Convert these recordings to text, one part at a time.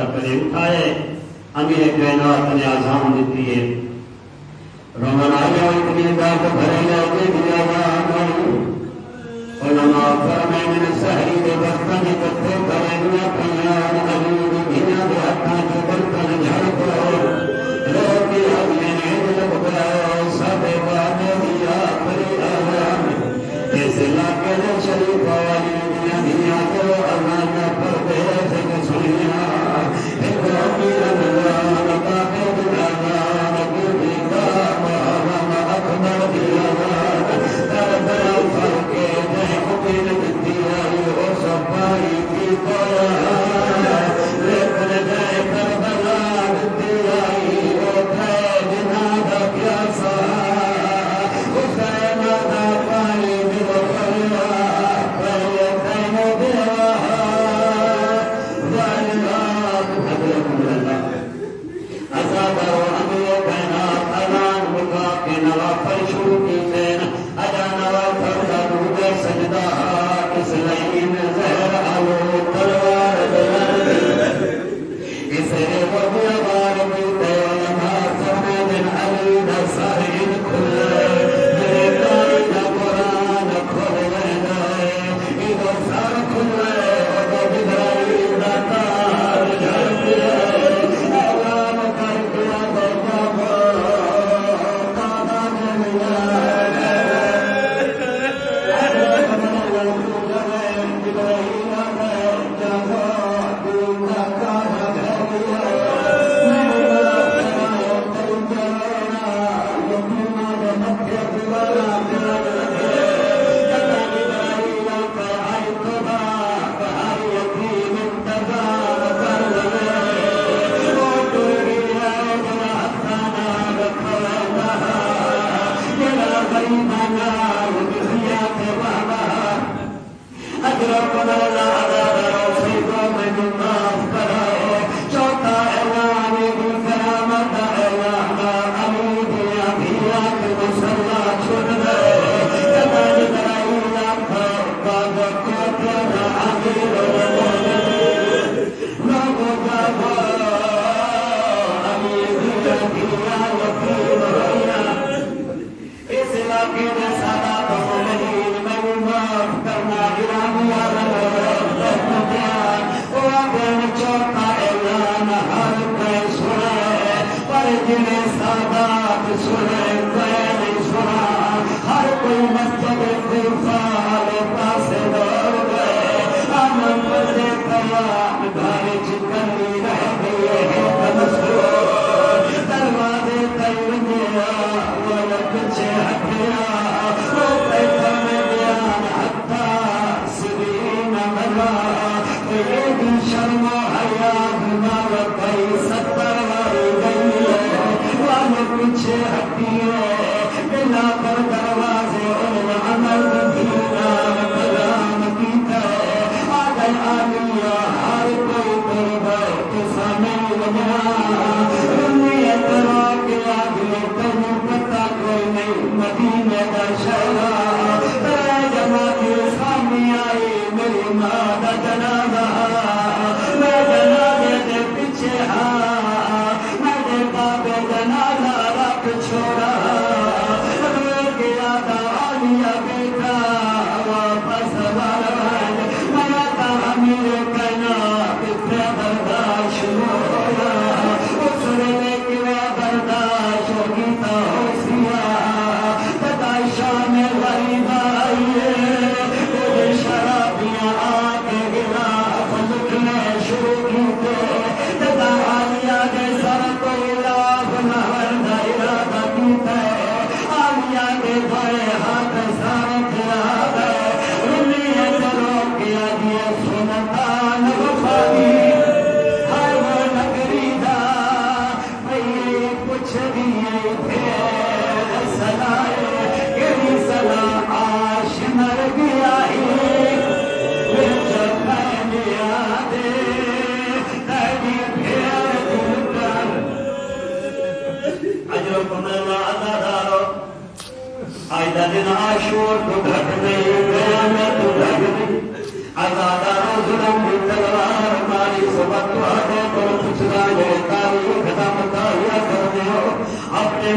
पैदा करे उठाए अमीर कायनात ने आजान दी है रोमन आया इतनी दात भरे जाते दिया उलमा फरमाए ने सहरी के बर्तन इकट्ठे करे दुआ पिया अमीर बिना के हाथों के बर्तन झाड़ को रोटी हमने जब बुलाया सब बात दिया परे आराम इस इलाके में शरीफ वाली दुनिया को अमाना पर दे से सुनिया एक अमीर अल्लाह का के दुआगा नबी का मामा अकबर दिया दरबार फरके दे मुकिन दिया ओ सफाई की कोया लेकर जाए करबला दिया ओ थे बिना दा प्यासा हुसैन दा पानी दिल फरिया पहले तैनो दिया वालियात अल्लाह अज़ादा अमीर कायनात अलान मुका के नवाफल शुरू की दैन अजा नवाफल का दूध सजदा इस लाइन जहर आलो तलवार इसे वबिया बार मिलते उलमा फरमे दिन अली दसाइन खुले मेरे कारी का कुरान खोल गए इधर सार खुले और बिगड़ाई दातार झड़ते ऐलान कर दिया बाबा कादा मिला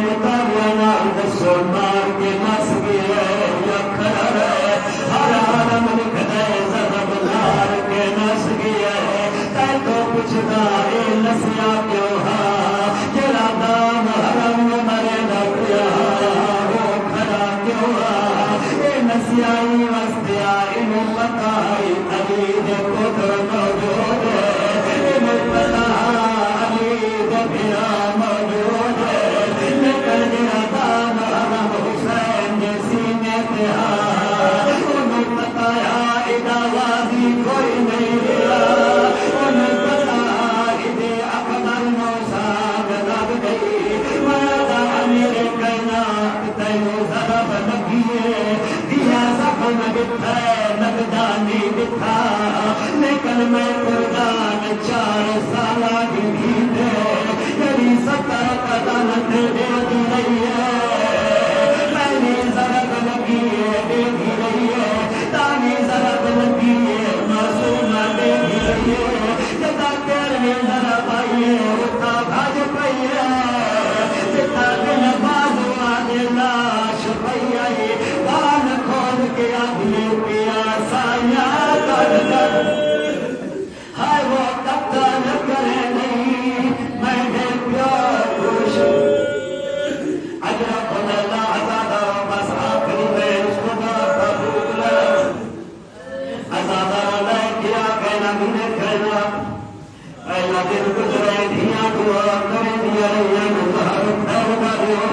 मुताबिया नाल दसो मार के नस गया या खड़ा रहे हर आलम लिखदा है जरा बाजार के नस गया तै तो पुछदा ए नसिया क्यों हा जरा दाम हरम मरे ना पिया वो खड़ा क्यों हा ए नसियाई वस्तिया इनु पता है अली दे पुत्र मौजूद है इनु पता अली दे बिना मौजूद है लेकिन जरा दाम हरम हुसैन दे सीने पे हा उनु पता है इदा वाजी कोई नहीं रहा उनु पता इदे अकबर मौसा गदब गई मादा मेरे कहना तैनो जरा बनगिए दिया सपन बिठा नगदानी बिठा लेकिन मैं कुर्बान 4 साला की भीड़ तेरी 70 कदम दे दी रही है मैंने जरा लगी है देखी रही है तानी जरा लगी है मासूम देखी रही है जता तेरे जरा पाई है उठा भाज पई है जता दिन बाजू आने लाश पई है बाल खोल के अगले पिया साया कर हाय वो तब न करे नहीं मैंने प्यार खुश अजरा खुदा आजादा बस आखिरी में उसको कबूल आजादा ले किया कहना मुझे कहना ऐला दिन गुजरे दिया दुआ करे दिया ये मुबार खैर वालियो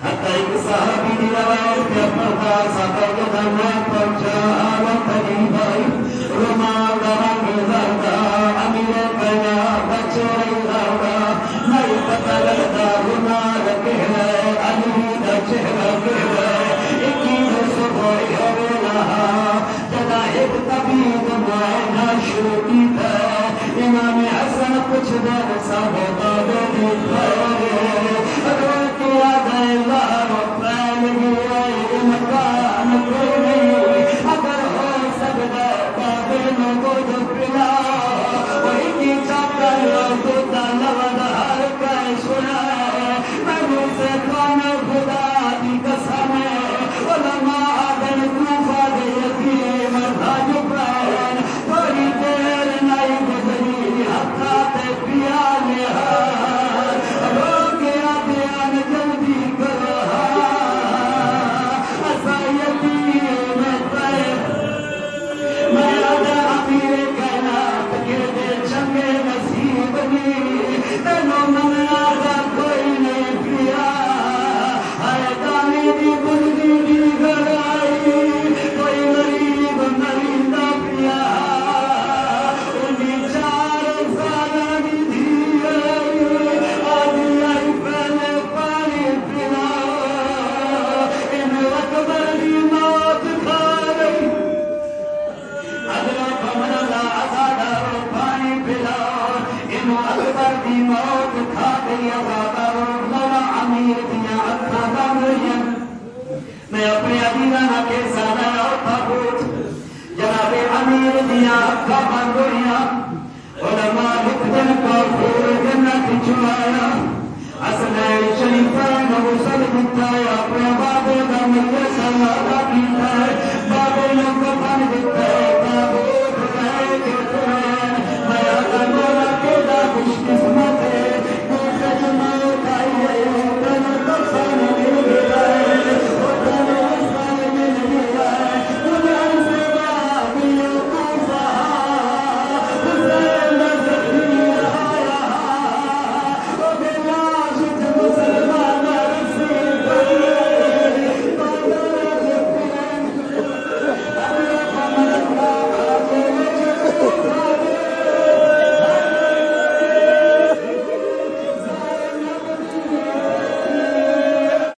हत्ता एक साहबी की रवायत के अपना सागर के दरमियान पहुंचा आलम तजी भाई रुमाल रंग जरदा अमीर कहना बच्चे जरदा नहीं पता लगता रुमाल के है अली का चेहरा के है इक्की सुबह होवेला जदा एक तबीब मुआयना शुरू की था इमाम हसन कुछ देर साहबा दे अगर किया गए लारो फैल गया मकान कोई नहीं अगर हो सकता बाबे लोगों को पिला वही की चाकर तो तलवार हर का सुना मैं से कौन खुदा की कसम उलमा आदम तूफा दे यतीम भाजू प्राण थोड़ी देर नहीं गुजरी हत्ता ते पिया ले मैं अपने अमीराना के सादा और ताबूत जनाबे अमीर दिया अक्का बंदोरिया उलमा